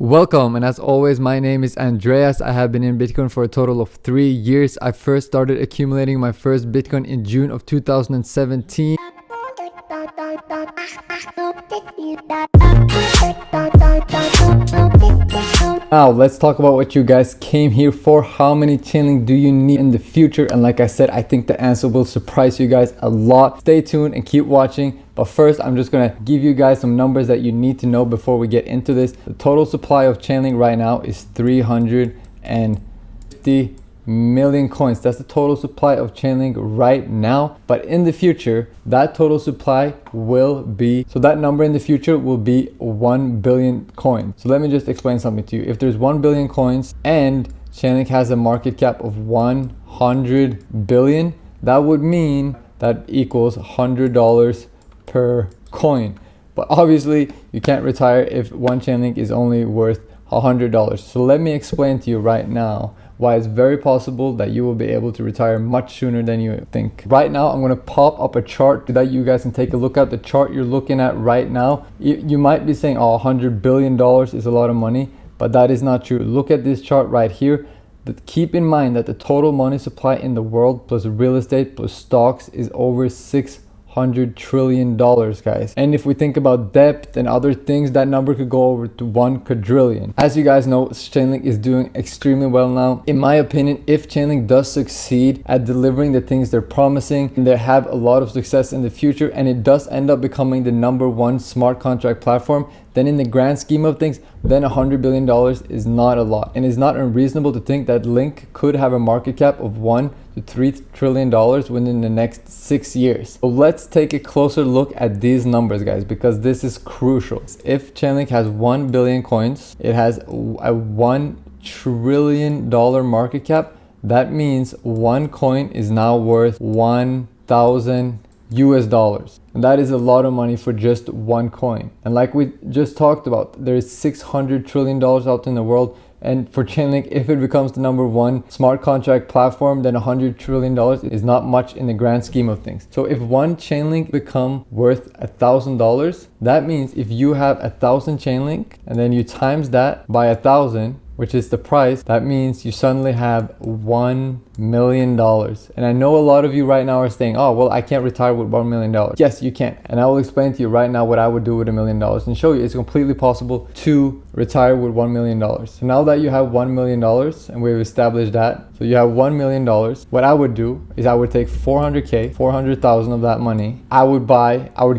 Welcome, and as always, my name is Andreas. I have been in Bitcoin for a total of 3 years. I first started accumulating my first Bitcoin in June of 2017. Now let's talk about what you guys came here for. How many Chainlink do you need in the future? And like I said, I think the answer will surprise you guys a lot. Stay tuned and keep watching. But first, I'm just gonna give you guys some numbers that you need to know before we get into this. The total supply of Chainlink right now is 350 million coins. That's the total supply of Chainlink right now. But in the future, that total supply will be, so that number in the future will be 1 billion coins. So let me just explain something to you. If there's 1 billion coins and Chainlink has a market cap of 100 billion, that would mean that equals $100 per coin. But obviously you can't retire if one Chainlink is only worth $100. So let me explain to you right now why it's very possible that you will be able to retire much sooner than you think. Right now, I'm gonna pop up a chart that you guys can take a look at. The chart you're looking at right now, you might be saying, oh, $100 billion is a lot of money, but that is not true. Look at this chart right here. But keep in mind that the total money supply in the world plus real estate plus stocks is over $600 trillion, guys. And if we think about debt and other things, that number could go over to 1 quadrillion. As you guys know, Chainlink is doing extremely well now. In my opinion, if Chainlink does succeed at delivering the things they're promising, and they have a lot of success in the future, and it does end up becoming the #1 smart contract platform, then in the grand scheme of things, then $100 billion is not a lot. And it's not unreasonable to think that Link could have a market cap of $1 to $3 trillion within the next 6 years. So let's take a closer look at these numbers, guys, because this is crucial. If Chainlink has 1 billion coins, it has a $1 trillion market cap. That means one coin is now worth 1,000 US dollars. And that is a lot of money for just one coin. And like we just talked about, there is $600 trillion out in the world. And for Chainlink, if it becomes the #1 smart contract platform, then $100 trillion is not much in the grand scheme of things. So if one Chainlink become worth $1,000, that means if you have 1,000 Chainlink and then you times that by 1,000, which is the price, that means you suddenly have $1 million. And I know a lot of you right now are saying, oh, well, I can't retire with $1 million. Yes, you can. And I will explain to you right now what I would do with $1 million and show you it's completely possible to retire with $1 million. So now that you have $1 million and we've established that, so you have $1 million, what I would do is I would take 400,000 of that money. I would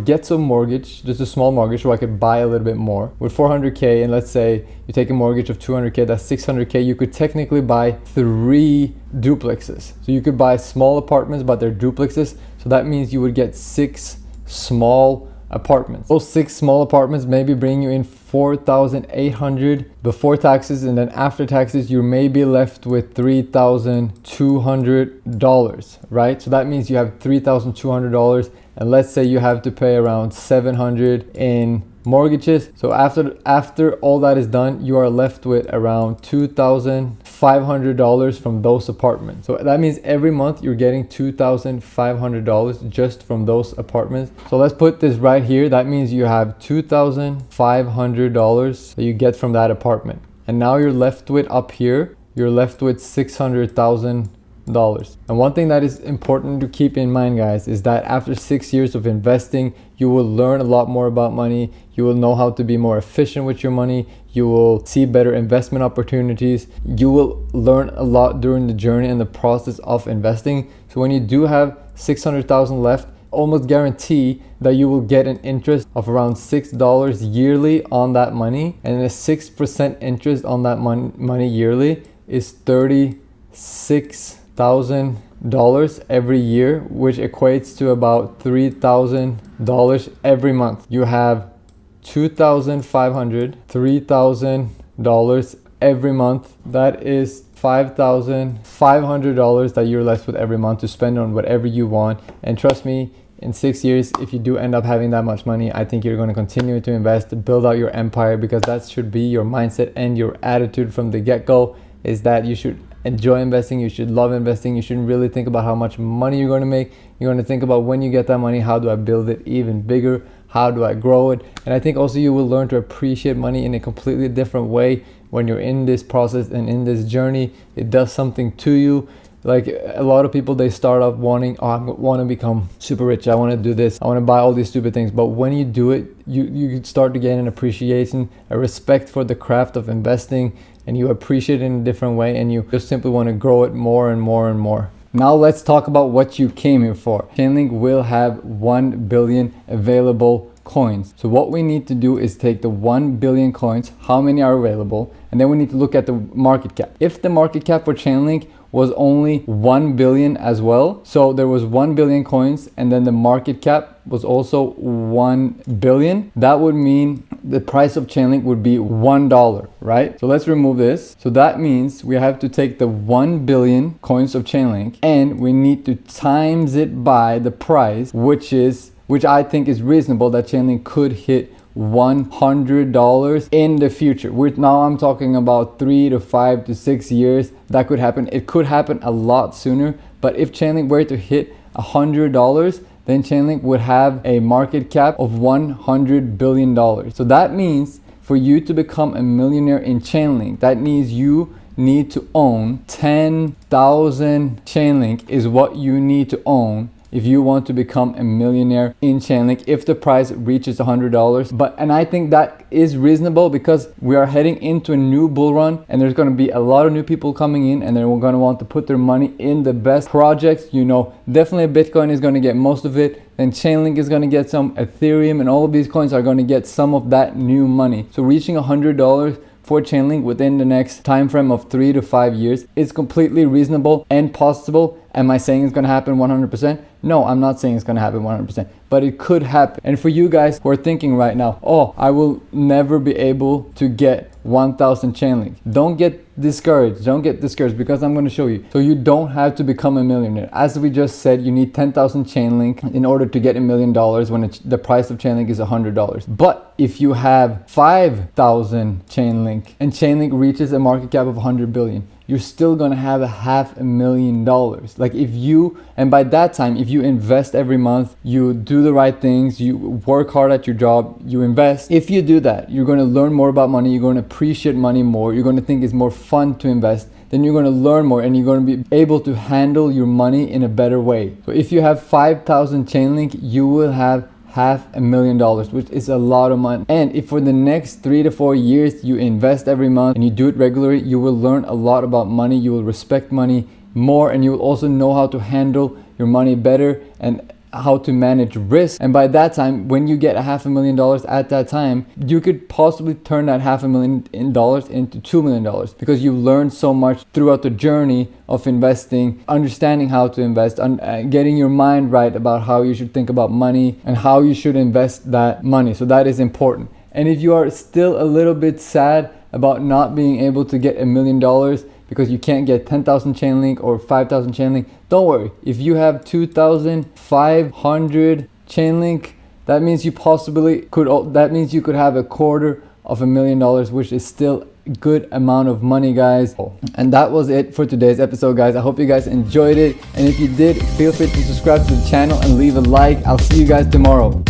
get some mortgage, just a small mortgage, so I could buy a little bit more. With 400K, and let's say you take a mortgage of 200K, that's 600K, you could technically buy 3 duplexes. So you could buy small apartments, but they're duplexes. So that means you would get 6 small apartments. Those 6 small apartments maybe bring you in 4,800 before taxes, and then after taxes you may be left with $3,200, right? So that means you have $3,200, and let's say you have to pay around $700 in mortgages. So after all that is done, you are left with around $2,500 from those apartments. So that means every month you're getting $2,500 just from those apartments. So let's put this right here. That means you have $2,500 that you get from that apartment. And now you're left with, up here, you're left with $600,000. And one thing that is important to keep in mind, guys, is that after 6 years of investing, you will learn a lot more about money. You will know how to be more efficient with your money. You will see better investment opportunities. You will learn a lot during the journey and the process of investing. So when you do have 600,000 left, almost guarantee that you will get an interest of around $6 yearly on that money. And a 6% interest on that money yearly is $36,000 every year, which equates to about $3,000 every month. You have $2,500, $3,000 every month. That is $5,500 that you're left with every month to spend on whatever you want. And trust me, in 6 years, if you do end up having that much money, I think you're going to continue to invest, to build out your empire, because that should be your mindset and your attitude from the get-go, is that you should enjoy investing, you should love investing. You shouldn't really think about how much money you're going to make. You're going to think about, when you get that money, how do I build it even bigger? How do I grow it? And I think also you will learn to appreciate money in a completely different way when you're in this process and in this journey. It does something to you. Like a lot of people, they start off wanting, oh, I want to become super rich, I want to do this, I want to buy all these stupid things. But when you do it, you start to gain an appreciation, a respect for the craft of investing, and you appreciate it in a different way, and you just simply want to grow it more and more and more. Now let's talk about what you came here for. Chainlink will have 1 billion available coins. So what we need to do is take the 1 billion coins, how many are available, and then we need to look at the market cap. If the market cap for Chainlink was only 1 billion as well, so there was 1 billion coins and then the market cap was also 1 billion, that would mean the price of Chainlink would be $1, right? So let's remove this. So that means we have to take the 1 billion coins of Chainlink and we need to times it by the price, which I think is reasonable, that Chainlink could hit $100 in the future. Now I'm talking about 3 to 5 to 6 years. That could happen. It could happen a lot sooner, but if Chainlink were to hit $100, then Chainlink would have a market cap of $100 billion. So that means for you to become a millionaire in Chainlink, that means you need to own 10,000 Chainlink is what you need to own if you want to become a millionaire in Chainlink, if the price reaches $100. And I think that is reasonable because we are heading into a new bull run and there's going to be a lot of new people coming in and they're going to want to put their money in the best projects. You know, definitely Bitcoin is going to get most of it. Then Chainlink is going to get some, Ethereum, and all of these coins are going to get some of that new money. So reaching $100 for Chainlink within the next time frame of 3 to 5 years is completely reasonable and possible. Am I saying it's going to happen 100%? No, I'm not saying it's going to happen 100%, but it could happen. And for you guys who are thinking right now, oh, I will never be able to get 1,000 Chainlink. Don't get discouraged. Don't get discouraged because I'm going to show you. So you don't have to become a millionaire. As we just said, you need 10,000 Chainlink in order to get $1 million when the price of Chainlink is $100. But if you have 5,000 Chainlink and Chainlink reaches a market cap of 100 billion, you're still gonna have $500,000. Like and by that time, if you invest every month, you do the right things, you work hard at your job, you invest. If you do that, you're gonna learn more about money, you're gonna appreciate money more, you're gonna think it's more fun to invest, then you're gonna learn more and you're gonna be able to handle your money in a better way. So if you have 5,000 Chainlink, you will have $500,000, which is a lot of money. And if for the next 3 to 4 years you invest every month and you do it regularly, you will learn a lot about money, you will respect money more, and you will also know how to handle your money better and how to manage risk. And by that time, when you get $500,000 at that time, you could possibly turn that $500,000 into $2 million because you learned so much throughout the journey of investing, understanding how to invest, getting your mind right about how you should think about money and how you should invest that money. So that is important. And if you are still a little bit sad about not being able to get $1 million because you can't get 10,000 Chainlink or 5,000 Chainlink, don't worry. If you have 2,500 Chainlink, that means you could have $250,000, which is still a good amount of money, guys. And that was it for today's episode, guys. I hope you guys enjoyed it. And if you did, feel free to subscribe to the channel and leave a like. I'll see you guys tomorrow.